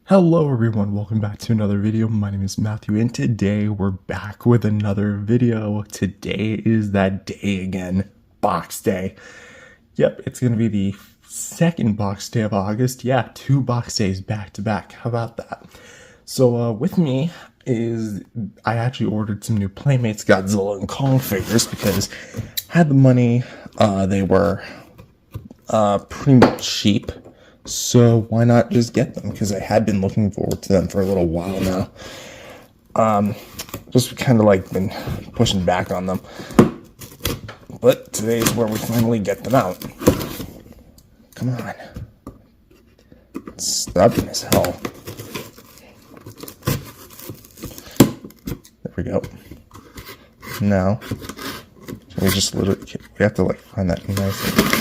Hello everyone, welcome back to another video. My name is Matthew and today we're back with another video. Today is that day again, Box Day. Yep, it's going to be the second Box Day of August. Yeah, 2 Box Days back to back. How about that? So with me is, I actually ordered some new Playmates Godzilla and Kong figures because I had the money. They were pretty much cheap. So why not just get them? Because I had been looking forward to them for a little while now. Just kind of like been pushing back on them. But today is where we finally get them out. Come on. It's stubborn as hell. There we go. Now, we just literally, we have to like find that nice.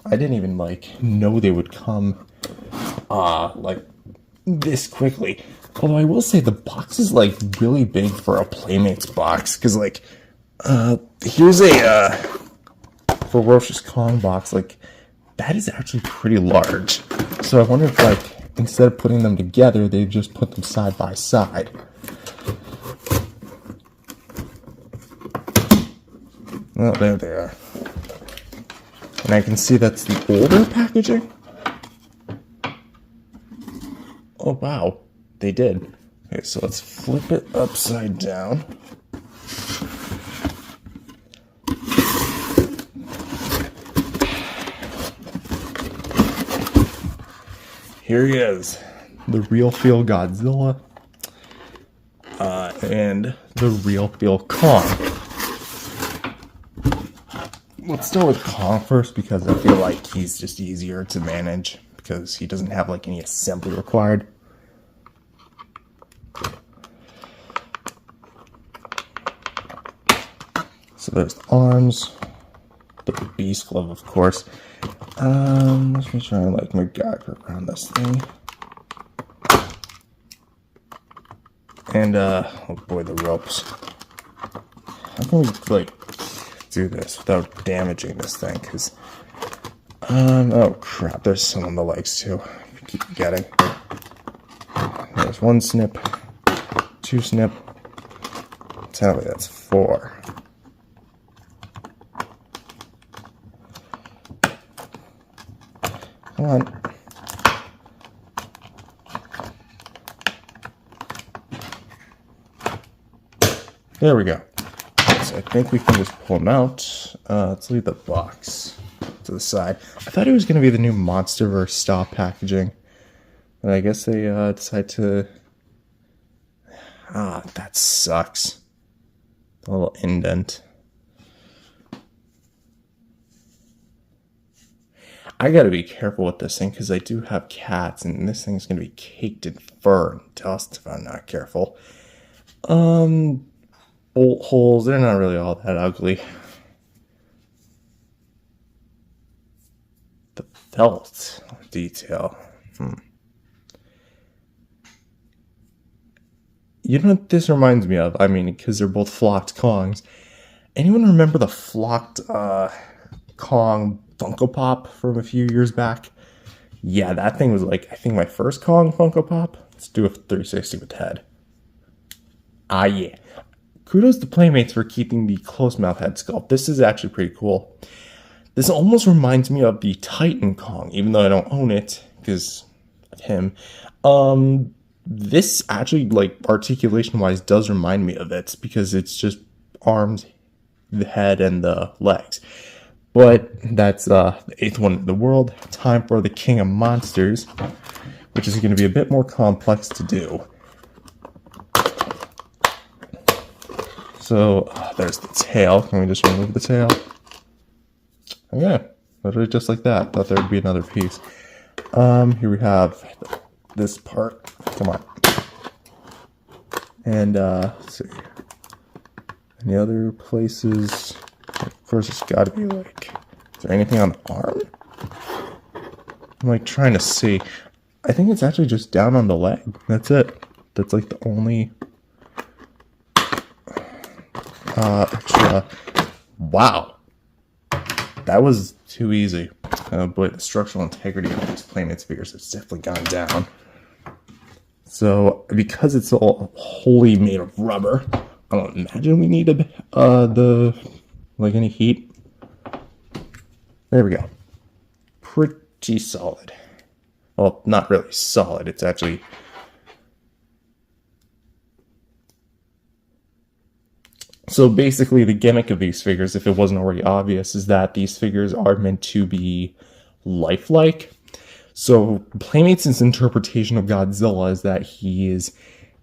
I didn't even like know they would come like this quickly. Although I will say the box is like really big for a Playmates box, because like here's a ferocious Kong box. Like that is actually pretty large. So I wonder if like instead of putting them together, they just put them side by side. Oh, there they are. And I can see that's the older packaging. Oh, wow. They did. Okay, so let's flip it upside down. Here he is. The real feel Godzilla. And the real feel Kong. Let's start with Kong first because I feel like he's just easier to manage because he doesn't have like any assembly required. So there's the arms, the beast glove, of course. Let me try and like MacGyver around this thing. And oh boy, the ropes. How can we like do this without damaging this thing? Because oh crap, there's some on the legs too. I keep forgetting. There's 1 snip, 2 snip. Tell me that's 4. Come on. There we go. So I think we can just pull them out. Let's leave the box to the side. I thought it was going to be the new Monsterverse style packaging. But I guess they decide to... that sucks. The little indent. I gotta be careful with this thing because I do have cats and this thing's going to be caked in fur and dust if I'm not careful. Bolt holes, they're not really all that ugly. The felt detail. You know what this reminds me of? I mean, because they're both flocked Kongs. Anyone remember the flocked Kong Funko Pop from a few years back? Yeah, that thing was like, I think my first Kong Funko Pop. Let's do a 360 with head. Yeah. Kudos to Playmates for keeping the close mouth head sculpt. This is actually pretty cool. This almost reminds me of the Titan Kong, even though I don't own it, because of him. This actually, like, articulation-wise does remind me of it, because it's just arms, the head, and the legs. But that's the 8th one in the world. Time for the King of Monsters, which is going to be a bit more complex to do. So, there's the tail. Can we just remove the tail? Okay, literally just like that. Thought there would be another piece. Here we have this part. Come on. And, let's see. Any other places? Of course, it's got to be like... Is there anything on the arm? I'm like trying to see. I think it's actually just down on the leg. That's it. That's like the only... extra. Wow. that was too easy. But the structural integrity of these Playmates figures has definitely gone down. So, because it's all wholly made of rubber, I don't imagine we need any heat. There we go. Pretty solid. Well, not really solid. It's actually... So basically the gimmick of these figures, if it wasn't already obvious, is that these figures are meant to be lifelike. So Playmates' interpretation of Godzilla is that he is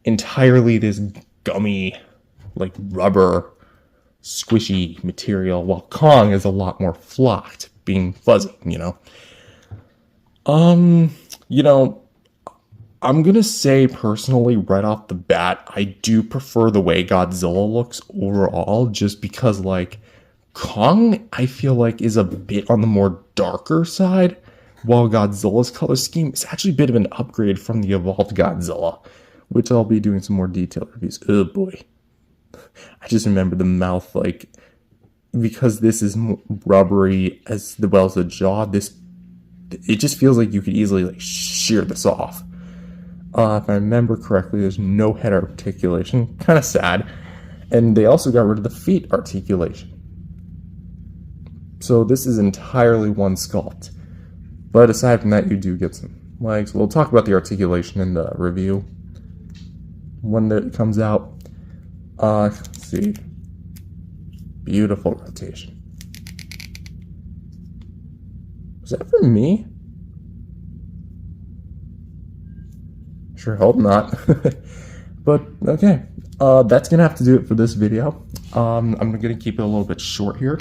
entirely this gummy, like rubber, squishy material, while Kong is a lot more flocked, being fuzzy, you know. I'm gonna say personally, right off the bat, I do prefer the way Godzilla looks overall, just because, like, Kong, I feel like, is a bit on the more darker side, while Godzilla's color scheme is actually a bit of an upgrade from the evolved Godzilla, which I'll be doing some more detailed reviews. Oh boy. I just remember the mouth, like, because this is rubbery as well as the jaw, it just feels like you could easily, like, shear this off. If I remember correctly, there's no head articulation. Kind of sad. And they also got rid of the feet articulation. So this is entirely one sculpt. But aside from that, you do get some legs. We'll talk about the articulation in the review when it comes out. Let's see. Beautiful rotation. Was that for me? Sure hope not. But okay, that's gonna have to do it for this video. I'm gonna keep it a little bit short here.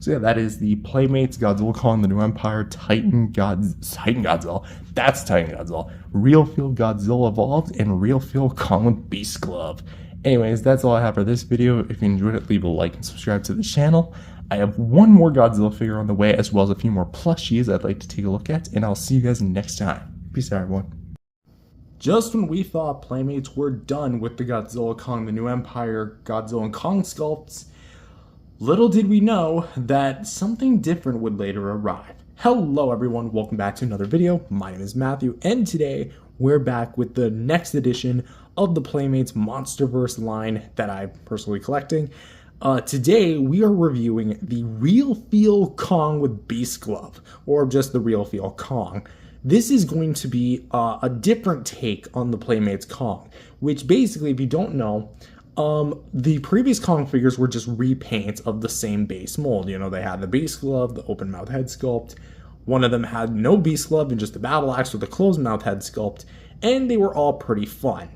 So yeah, that is the Playmates Godzilla Kong, the New Empire, Titan Godzilla. That's Titan Godzilla. Real Feel Godzilla Evolved and Real Feel Kong with Beast Glove. Anyways, that's all I have for this video. If you enjoyed it, leave a like and subscribe to the channel. I have one more Godzilla figure on the way, as well as a few more plushies I'd like to take a look at, and I'll see you guys next time. Peace out, everyone. Just when we thought Playmates were done with the Godzilla Kong, the New Empire, Godzilla and Kong sculpts, little did we know that something different would later arrive. Hello everyone, welcome back to another video. My name is Matthew, and today we're back with the next edition of the Playmates Monsterverse line that I'm personally collecting. Today we are reviewing the Real Feel Kong with Beast Glove, or just the Real Feel Kong. This is going to be a different take on the Playmates Kong, which basically, if you don't know, the previous Kong figures were just repaints of the same base mold. You know, they had the Beast Glove, the open mouth head sculpt. One of them had no Beast Glove and just a battle axe with a closed mouth head sculpt, and they were all pretty fun.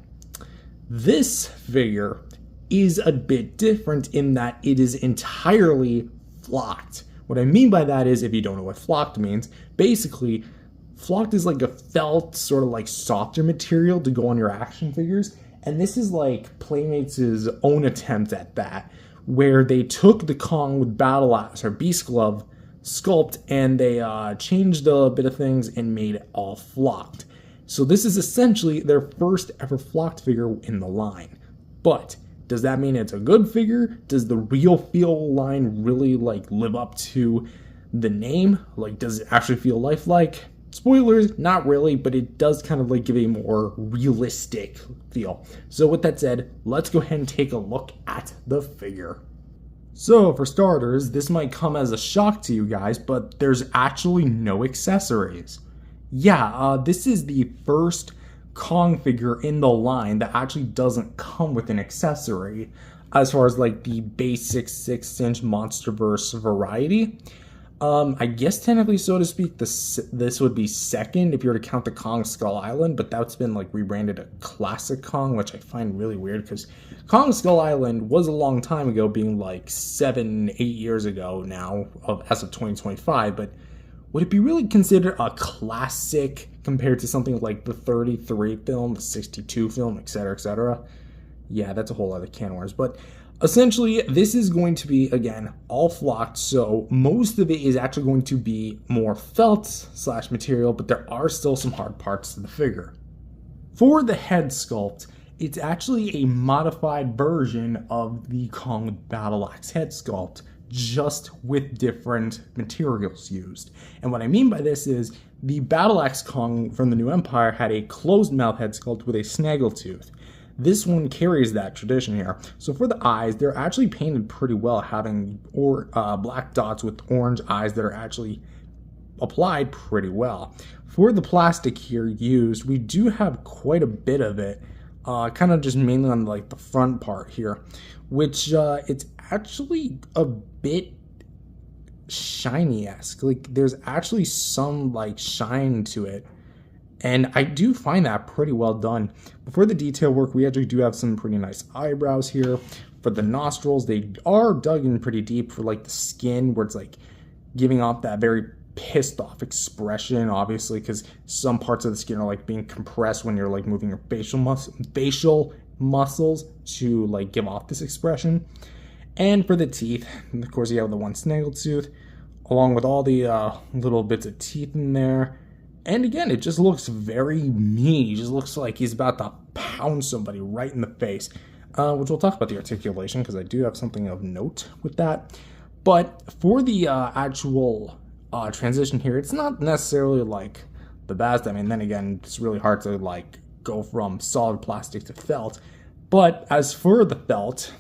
This figure is a bit different in that it is entirely flocked. What I mean by that is, if you don't know what flocked means, basically, flocked is like a felt, sort of like softer material to go on your action figures. And this is like Playmates' own attempt at that, where they took the Kong with battle axe or Beast Glove sculpt and they changed a bit of things and made it all flocked. So this is essentially their first ever flocked figure in the line. But does that mean it's a good figure? Does the Real Feel line really like live up to the name? Like, does it actually feel lifelike? Spoilers, not really, but it does kind of like give a more realistic feel. So with that said, let's go ahead and take a look at the figure. So for starters, this might come as a shock to you guys, but there's actually no accessories. Yeah, this is the first Kong figure in the line that actually doesn't come with an accessory, as far as like the basic 6-inch Monsterverse variety. I guess technically, so to speak, this would be second if you were to count the Kong Skull Island, but that's been like rebranded a Classic Kong, which I find really weird because Kong Skull Island was a long time ago, being like 7-8 years ago now, as of 2025, but would it be really considered a classic compared to something like the 33 film, the 62 film, etc., etc.? Yeah, that's a whole other can of worms, but essentially, this is going to be, again, all flocked, so most of it is actually going to be more felt / material, but there are still some hard parts to the figure. For the head sculpt, it's actually a modified version of the Kong Battle Axe head sculpt just with different materials used. And what I mean by this is the Battle X Kong from the New Empire had a closed mouth head sculpt with a snaggletooth. This one carries that tradition here. So for the eyes, they're actually painted pretty well, having black dots with orange eyes that are actually applied pretty well. For the plastic here used, we do have quite a bit of it, kind of just mainly on like the front part here, which it's actually a bit shiny-esque. Like there's actually some like shine to it, and I do find that pretty well done. Before the detail work, we actually do have some pretty nice eyebrows here. For the nostrils, they are dug in pretty deep for like the skin, where it's like giving off that very pissed off expression, obviously, because some parts of the skin are like being compressed when you're like moving your facial muscles to like give off this expression. And for the teeth, of course, you have the one snaggletooth, along with all the little bits of teeth in there. And again, it just looks very mean. He just looks like he's about to pound somebody right in the face, which we'll talk about the articulation, because I do have something of note with that. But for the actual transition here, it's not necessarily like the best. I mean, then again, it's really hard to like go from solid plastic to felt. But as for the felt,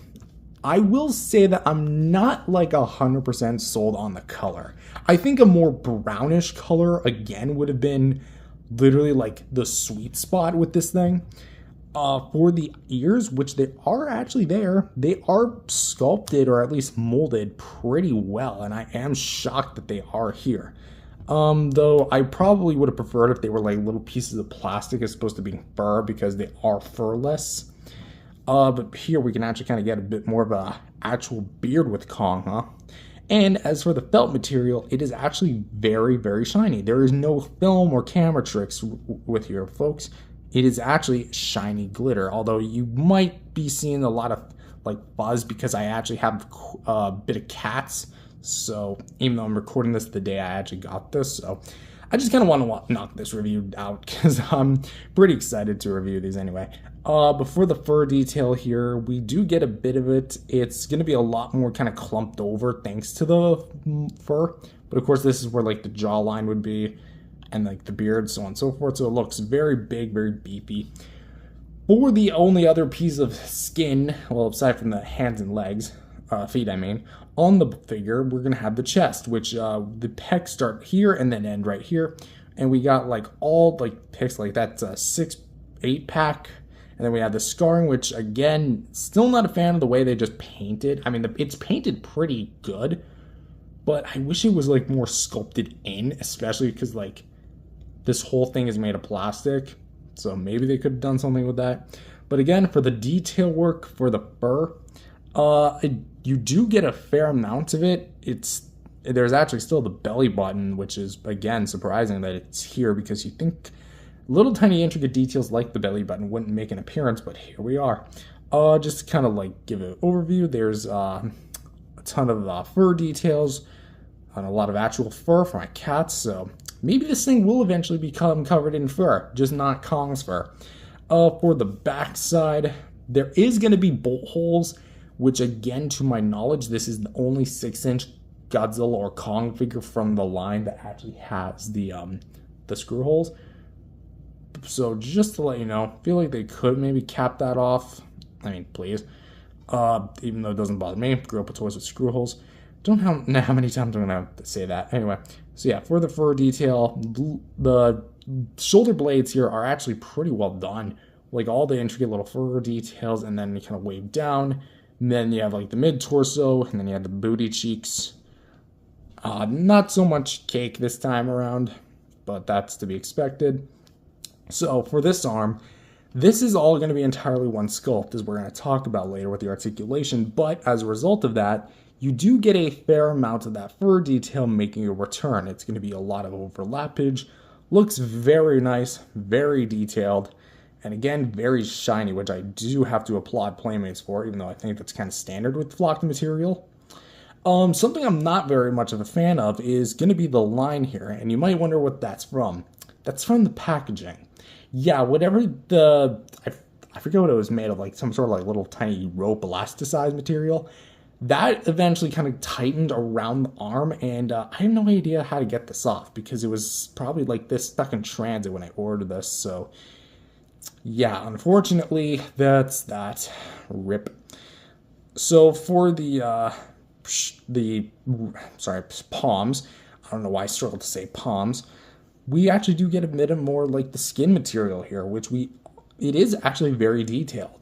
I will say that I'm not like 100% sold on the color. I think a more brownish color again would have been literally like the sweet spot with this thing. For the ears, which they are actually there, they are sculpted or at least molded pretty well, and I am shocked that they are here. Though I probably would have preferred if they were like little pieces of plastic as opposed to being fur, because they are furless. But here we can actually kind of get a bit more of a actual beard with Kong, huh? And as for the felt material, it is actually very, very shiny. There is no film or camera tricks with here, folks. It is actually shiny glitter, although you might be seeing a lot of like fuzz because I actually have a bit of cats. So even though I'm recording this the day I actually got this, so I just kind of want to knock this review out because I'm pretty excited to review these anyway. Before the fur detail here, we do get a bit of it. It's going to be a lot more kind of clumped over thanks to the fur. But of course, this is where like the jawline would be, and like the beard, so on and so forth. So it looks very big, very beefy. For the only other piece of skin, well, aside from the hands and legs, feet I mean, on the figure, we're going to have the chest, which the pecs start here and then end right here. And we got like all like pecs, like that's a 6-8 pack. And then we have the scarring, which again, still not a fan of the way they just painted. I mean, it's painted pretty good, but I wish it was like more sculpted in, especially because like this whole thing is made of plastic. So maybe they could have done something with that. But again, for the detail work for the fur, you do get a fair amount of it. There's actually still the belly button, which is again surprising that it's here, because you think little tiny intricate details like the belly button wouldn't make an appearance, but here we are. Just to kind of like give an overview, there's a ton of fur details and a lot of actual fur for my cats, so maybe this thing will eventually become covered in fur, just not Kong's fur. For the back side, there is going to be bolt holes, which again, to my knowledge, this is the only 6-inch Godzilla or Kong figure from the line that actually has the screw holes. So just to let you know, I feel like they could maybe cap that off. I mean, please. Even though it doesn't bother me. Grew up with toys with screw holes. Don't know how many times I'm going to have to say that. Anyway, so yeah, for the fur detail, the shoulder blades here are actually pretty well done. Like all the intricate little fur details, and then you kind of wave down. And then you have like the mid-torso, and then you have the booty cheeks. Not so much cake this time around, but that's to be expected. So for this arm, this is all going to be entirely one sculpt, as we're going to talk about later with the articulation, but as a result of that, you do get a fair amount of that fur detail making a return. It's going to be a lot of overlappage, looks very nice, very detailed, and again, very shiny, which I do have to applaud Playmates for, even though I think that's kind of standard with flocked material. Something I'm not very much of a fan of is going to be the line here, and you might wonder what that's from. That's from the packaging. Yeah, whatever I forget what it was made of, like some sort of like little tiny rope elasticized material. That eventually kind of tightened around the arm, and I have no idea how to get this off because it was probably like this stuck in transit when I ordered this. So yeah, unfortunately, that's that. Rip. So for the palms, I don't know why I struggle to say palms. We actually do get a bit of more like the skin material here, which it is actually very detailed.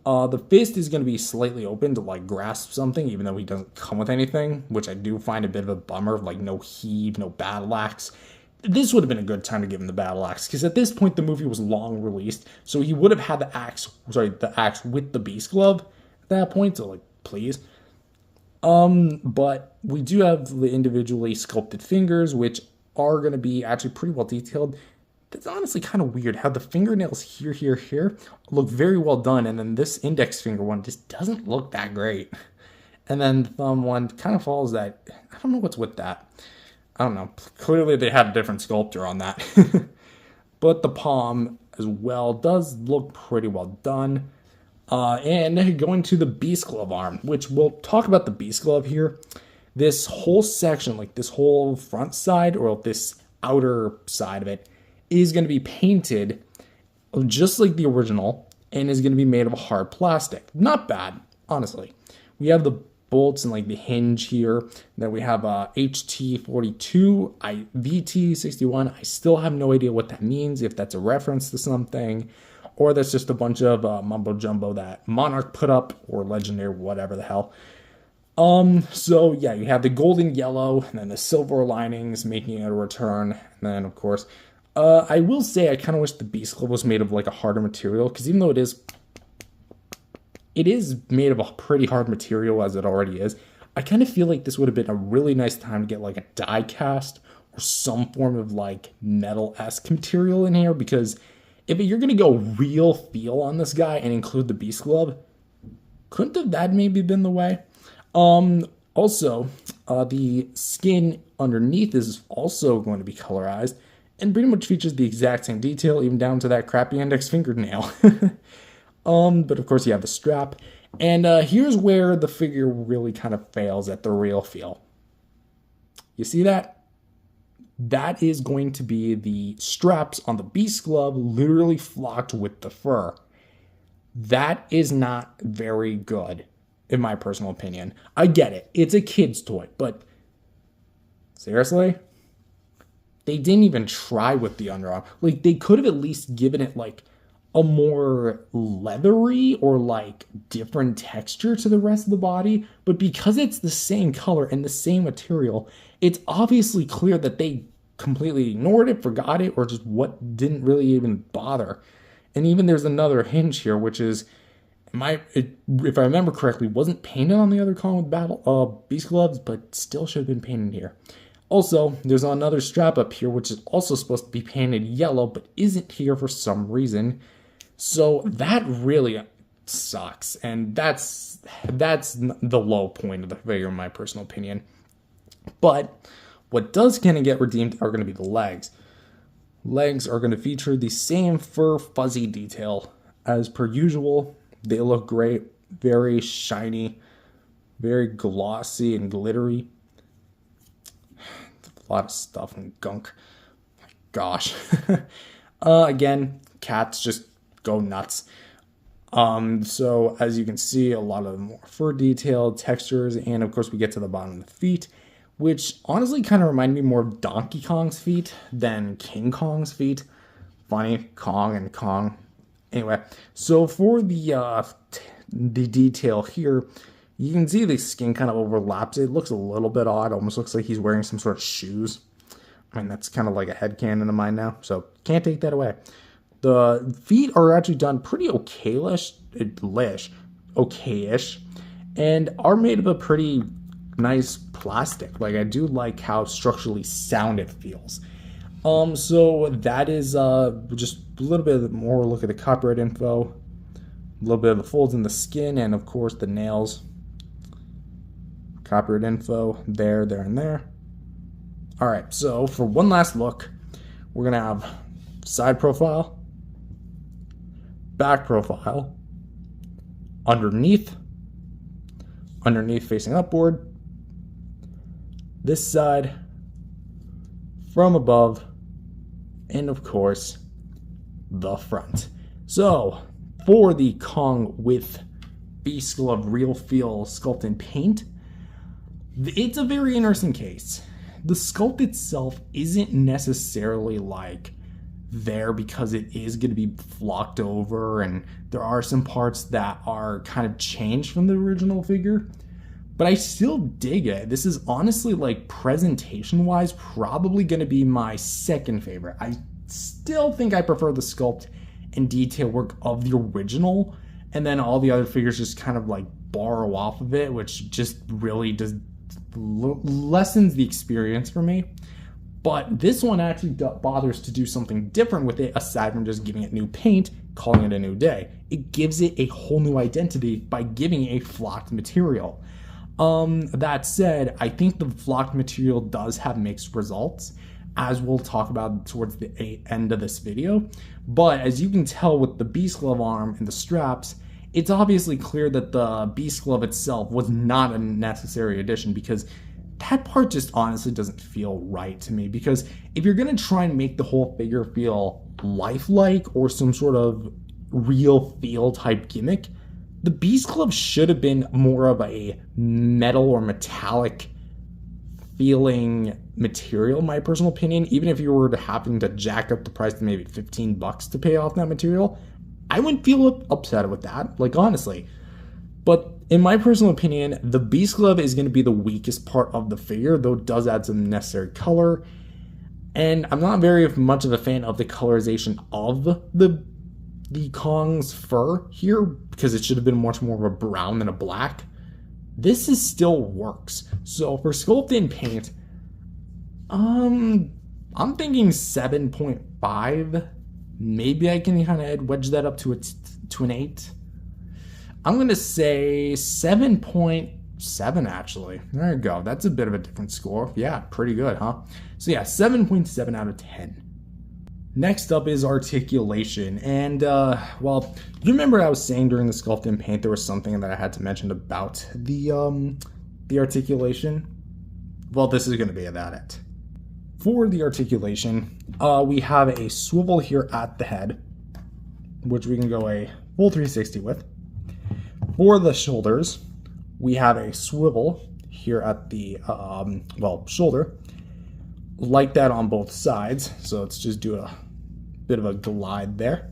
The fist is going to be slightly open to like grasp something, even though he doesn't come with anything, which I do find a bit of a bummer. Like no heave, no battle axe. This would have been a good time to give him the battle axe, because at this point the movie was long released, so he would have had the axe with the beast glove at that point. So like, please. But we do have the individually sculpted fingers, which are going to be actually pretty well detailed. That's honestly kind of weird how the fingernails here look very well done, and then this index finger one just doesn't look that great. And then the thumb one kind of follows that. I don't know what's with that. I don't know. Clearly they had a different sculptor on that. But the palm as well does look pretty well done. And going to the beast glove arm, which we'll talk about the beast glove here. This whole section, like this whole front side or this outer side of it, is going to be painted just like the original and is going to be made of hard plastic. Not bad, honestly. We have the bolts and like the hinge here. Then we have HT42, VT61. I still have no idea what that means, if that's a reference to something, or that's just a bunch of mumbo jumbo that Monarch put up, or Legendary, whatever the hell. So yeah, you have the golden yellow and then the silver linings making it a return. And then of course, I will say I kind of wish the beast glove was made of like a harder material, because even though it is made of a pretty hard material as it already is, I kind of feel like this would have been a really nice time to get like a die cast or some form of like metal-esque material in here, because if you're going to go real feel on this guy and include the beast glove, couldn't have that maybe been the way? Also, the skin underneath is also going to be colorized and pretty much features the exact same detail, even down to that crappy index fingernail. But of course you have the strap, and here's where the figure really kind of fails at the real feel. You see that? That is going to be the straps on the beast glove literally flocked with the fur. That is not very good, in my personal opinion. I get it. It's a kid's toy, but seriously? They didn't even try with the underarm. Like, they could have at least given it, like, a more leathery or, like, different texture to the rest of the body. But because it's the same color and the same material, it's obviously clear that they completely ignored it, forgot it, or just what didn't really even bother. And even there's another hinge here, which is, if I remember correctly, wasn't painted on the other Kong with beast gloves, but still should have been painted here. Also, there's another strap up here, which is also supposed to be painted yellow, but isn't here for some reason. So that really sucks, and that's the low point of the figure, in my personal opinion. But what does kind of get redeemed are going to be the legs. Legs are going to feature the same fur fuzzy detail as per usual. They look great, very shiny, very glossy and glittery. A lot of stuff and gunk. My gosh. Again, cats just go nuts. So as you can see, a lot of more fur detail, textures, and of course we get to the bottom of the feet, which honestly kind of remind me more of Donkey Kong's feet than King Kong's feet. Funny, Kong and Kong. Anyway, so for the detail here, you can see the skin kind of overlaps. It looks a little bit odd. Almost looks like he's wearing some sort of shoes. I mean, that's kind of like a headcanon of mine now, so can't take that away. The feet are actually done pretty okayish, and are made of a pretty nice plastic. Like, I do like how structurally sound it feels. So that is just a little bit more look at the copyright info, a little bit of the folds in the skin, and of course the nails. Copyright info there, and there. Alright, so for one last look, we're going to have side profile, back profile, underneath, underneath facing upward, this side, from above, and of course, the front. So, for the Kong with Beast Glove Real Feel Sculpt and Paint, it's a very interesting case. The sculpt itself isn't necessarily like there because it is going to be flocked over, and there are some parts that are kind of changed from the original figure, but I still dig it. This is honestly, like, presentation wise, probably going to be my second favorite. I still think I prefer the sculpt and detail work of the original, and then all the other figures just kind of like borrow off of it, which just really does lessens the experience for me. But this one actually bothers to do something different with it, aside from just giving it new paint, calling it a new day. It gives it a whole new identity by giving it a flocked material. That said, I think the flocked material does have mixed results, as we'll talk about towards the end of this video. But as you can tell with the Beast Glove arm and the straps, it's obviously clear that the Beast Glove itself was not a necessary addition, because that part just honestly doesn't feel right to me. Because if you're going to try and make the whole figure feel lifelike or some sort of real feel type gimmick, the Beast Glove should have been more of a metal or metallic feeling material, in my personal opinion. Even if you were to having to jack up the price to maybe $15 to pay off that material, I wouldn't feel upset with that, like, honestly. But in my personal opinion, the Beast Glove is going to be the weakest part of the figure, though it does add some necessary color. And I'm not very much of a fan of the colorization of the Kong's fur here, because it should have been much more of a brown than a black. This is still works. So for sculpt and paint, I'm thinking 7.5. Maybe I can kind of wedge that up to an 8. I'm going to say 7.7 actually. There you go. That's a bit of a different score. Yeah, pretty good, huh? So yeah, 7.7 out of 10. Next up is articulation. And, well, you remember I was saying during the sculpt and paint there was something that I had to mention about the articulation? Well, this is going to be about it. For the articulation, we have a swivel here at the head, which we can go a full 360 with. For the shoulders, we have a swivel here at the, shoulder, like that on both sides. So let's just do a bit of a glide there.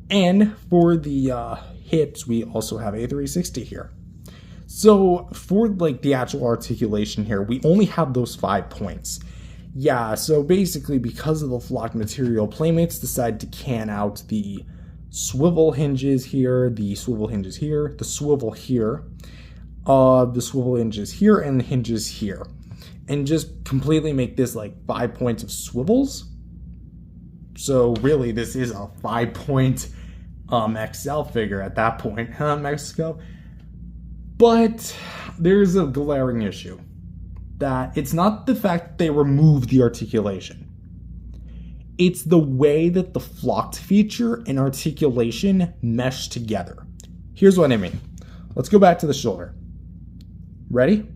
And for the hips, we also have a 360 here. So for like the actual articulation here, we only have those 5 points. Yeah, so basically because of the flocked material, Playmates decided to can out the swivel hinges here, the swivel hinges here, the swivel here, the swivel hinges here, and the hinges here. And just completely make this like 5 points of swivels. So really this is a 5-point XL figure at that point, Mexico. But there's a glaring issue. That it's not the fact that they removed the articulation. It's the way that the flocked feature and articulation mesh together. Here's what I mean. Let's go back to the shoulder. Ready?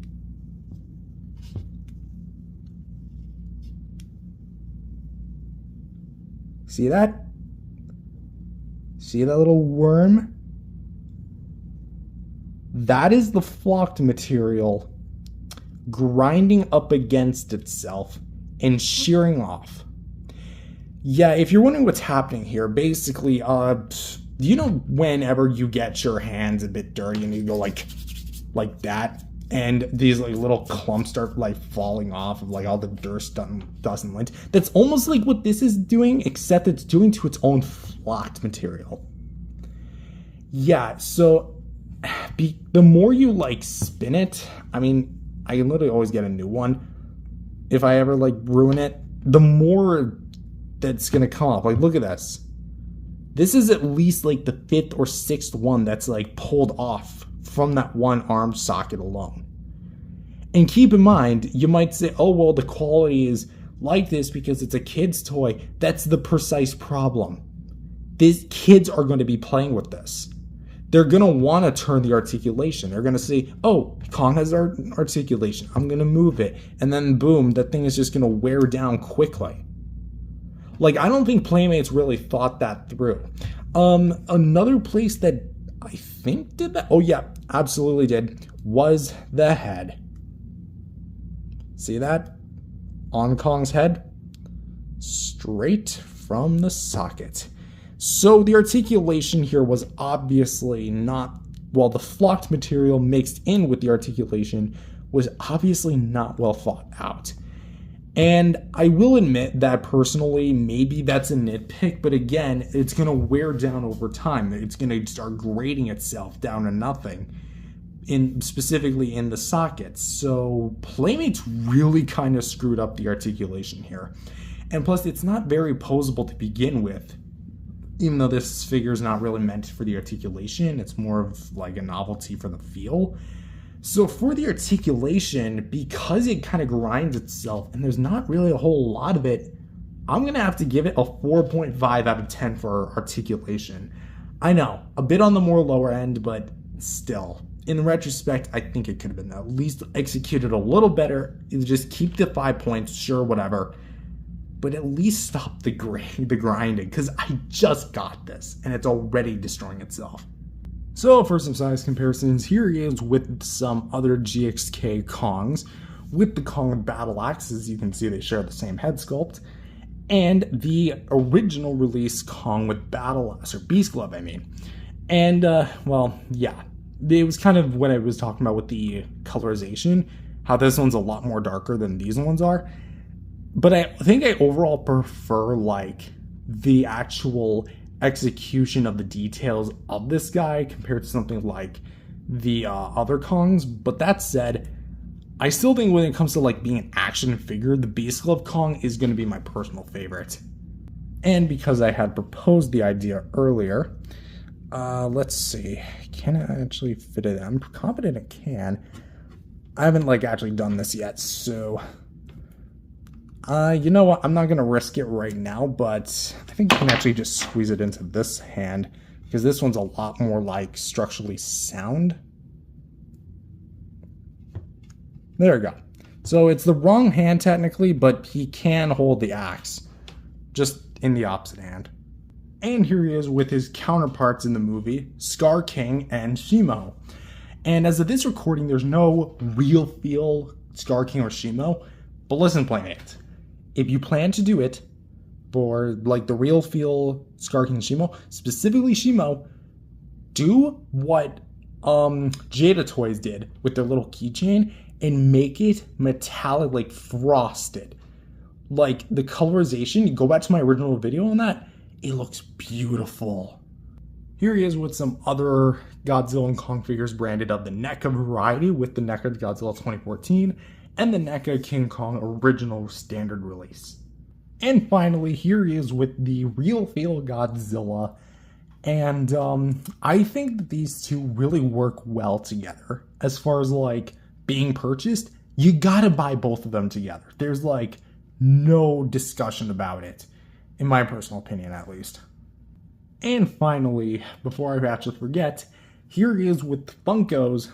See that? See that little worm? That is the flocked material grinding up against itself and shearing off. Yeah, if you're wondering what's happening here, basically, you know whenever you get your hands a bit dirty and you go like that, and these like little clumps start like falling off of like all the dust and lint? That's almost like what this is doing, except it's doing to its own flocked material. Yeah, so the more you like spin it, I mean, I can literally always get a new one if I ever like ruin it. The more that's gonna come up. Like, look at this. This is at least like the 5th or 6th one that's like pulled off from that one arm socket alone. And keep in mind, you might say, oh well, the quality is like this because it's a kid's toy. That's the precise problem. These kids are going to be playing with this. they're going to want to turn the articulation. They're going to say, oh, Kong has articulation. I'm going to move it. And then boom, that thing is just going to wear down quickly. Like, I don't think Playmates really thought that through. Another place that I think did that, oh yeah, absolutely did, was the head. See that? On Kong's head? Straight from the socket. So the articulation here was obviously not, well, the flocked material mixed in with the articulation was obviously not well thought out. And I will admit that personally, maybe that's a nitpick, but again, it's going to wear down over time. It's going to start grading itself down to nothing, specifically in the sockets. So Playmates really kind of screwed up the articulation here. And plus, it's not very posable to begin with. Even though this figure is not really meant for the articulation, it's more of like a novelty for the feel. So for the articulation, because it kind of grinds itself and there's not really a whole lot of it, I'm going to have to give it a 4.5 out of 10 for articulation. I know, a bit on the more lower end, but still. In retrospect, I think it could have been at least executed a little better. Just keep the 5 points, sure, whatever. But at least stop the grinding, because I just got this, and it's already destroying itself. So for some size comparisons, here he is with some other GXK Kongs. With the Kong with battle axes, you can see they share the same head sculpt. And the original release Kong with battle axe, or beast glove, I mean. And, well, yeah. It was kind of what I was talking about with the colorization, how this one's a lot more darker than these ones are. But I think I overall prefer, like, the actual execution of the details of this guy compared to something like the other Kongs. But that said, I still think when it comes to, like, being an action figure, the Beast Glove Kong is going to be my personal favorite. And because I had proposed the idea earlier, let's see, can I actually fit it in? I'm confident it can. I haven't, like, actually done this yet, so you know what, I'm not going to risk it right now, but I think you can actually just squeeze it into this hand, because this one's a lot more, like, structurally sound. There we go. So it's the wrong hand technically, but he can hold the axe, just in the opposite hand. And here he is with his counterparts in the movie, Scar King and Shimo. And as of this recording, there's no real feel Scar King or Shimo, but listen, Playmates. If you plan to do it for, like, the real feel Scar King and Shimo, specifically Shimo, do what Jada Toys did with their little keychain and make it metallic, like frosted. Like, the colorization, you go back to my original video on that, it looks beautiful. Here he is with some other Godzilla and Kong figures branded of the NECA variety, with the NECA Godzilla 2014 and the NECA King Kong original standard release. And finally, here he is with the real feel Godzilla. And I think that these two really work well together. As far as, like, being purchased, you gotta buy both of them together. There's, like, no discussion about it, in my personal opinion at least. And finally, before I actually forget, here he is with Funko's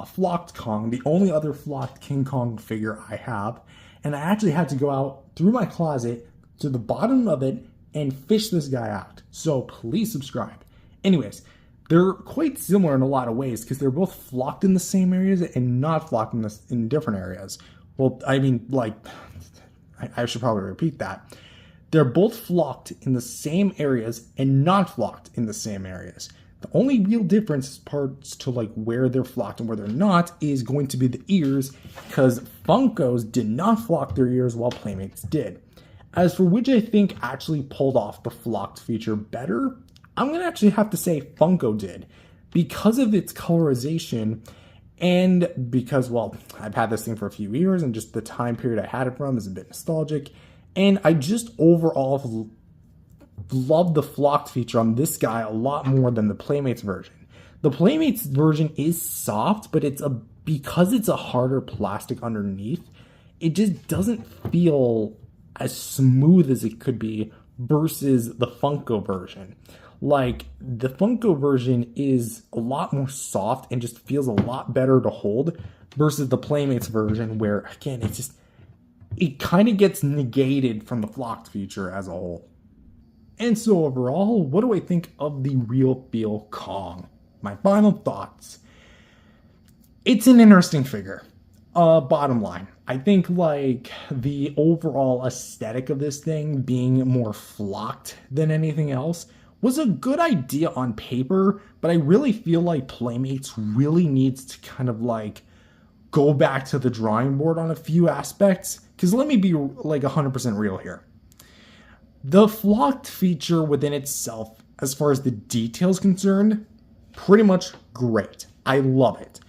flocked Kong, the only other flocked King Kong figure I have. And I actually had to go out through my closet to the bottom of it and fish this guy out. So please subscribe. Anyways, they're quite similar in a lot of ways because they're both flocked in the same areas and not flocked in different areas. Well, I mean, like, I should probably repeat that. They're both flocked in the same areas and not flocked in the same areas. The only real difference parts to, like, where they're flocked and where they're not is going to be the ears, because Funko's did not flock their ears while Playmates did. As for which I think actually pulled off the flocked feature better, I'm going to actually have to say Funko did, because of its colorization and because, well, I've had this thing for a few years and just the time period I had it from is a bit nostalgic. And I just overall love the flocked feature on this guy a lot more than the Playmates version. The Playmates version is soft, but because it's a harder plastic underneath, it just doesn't feel as smooth as it could be versus the Funko version. Like, the Funko version is a lot more soft and just feels a lot better to hold versus the Playmates version, where, again, it kind of gets negated from the flocked feature as a whole. And so overall, what do I think of the Real Feel Kong? My final thoughts. It's an interesting figure. Bottom line, I think like the overall aesthetic of this thing being more flocked than anything else was a good idea on paper, but I really feel like Playmates really needs to kind of like go back to the drawing board on a few aspects. Because let me be like 100% real here. The flocked feature within itself, as far as the details concerned, pretty much great. I love it.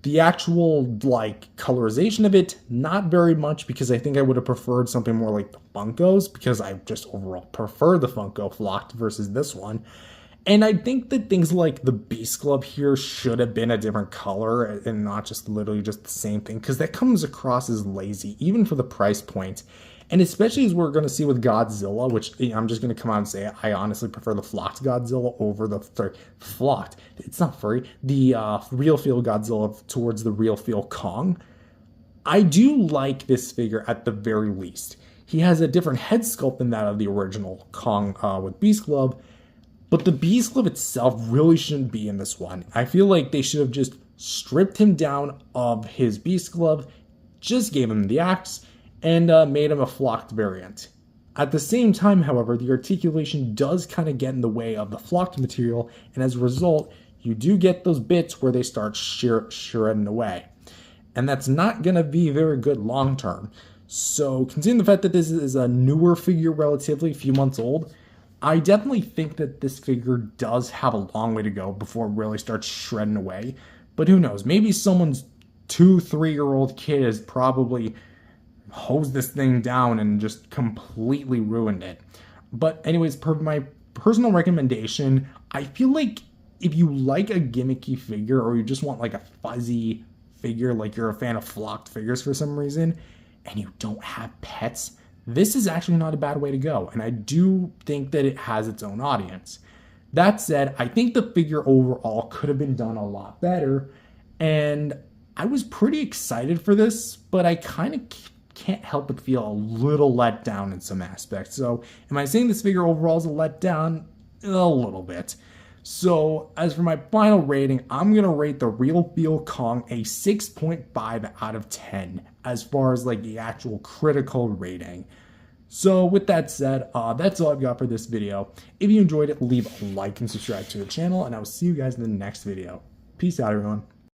The actual like colorization of it, not very much, because I think I would have preferred something more like the Funkos, because I just overall prefer the Funko flocked versus this one. And I think that things like the Beast Club here should have been a different color and not just literally just the same thing, because that comes across as lazy, even for the price point. And especially as we're going to see with Godzilla, which I'm just going to come out and say, I honestly prefer the flocked Godzilla over the flocked. It's not furry. The Real Feel Godzilla towards the Real Feel Kong. I do like this figure at the very least. He has a different head sculpt than that of the original Kong with Beast Club. But the Beast Club itself really shouldn't be in this one. I feel like they should have just stripped him down of his Beast Club, just gave him the axe, and made him a flocked variant. At the same time, however, the articulation does kind of get in the way of the flocked material, and as a result, you do get those bits where they start shredding away. And that's not going to be very good long term. So, considering the fact that this is a newer figure, relatively, a few months old, I definitely think that this figure does have a long way to go before it really starts shredding away. But who knows? Maybe someone's 2-3-year-old kid has probably hosed this thing down and just completely ruined it. But anyways, per my personal recommendation, I feel like if you like a gimmicky figure, or you just want like a fuzzy figure, like you're a fan of flocked figures for some reason, and you don't have pets, this is actually not a bad way to go, and I do think that it has its own audience. That said, I think the figure overall could have been done a lot better, and I was pretty excited for this, but I kind of can't help but feel a little let down in some aspects. So, am I saying this figure overall is a letdown? A little bit. So, as for my final rating, I'm going to rate the Real Feel Kong a 6.5 out of 10 as far as like the actual critical rating. So with that said, that's all I've got for this video. If you enjoyed it, leave a like and subscribe to the channel, and I will see you guys in the next video. Peace out, everyone.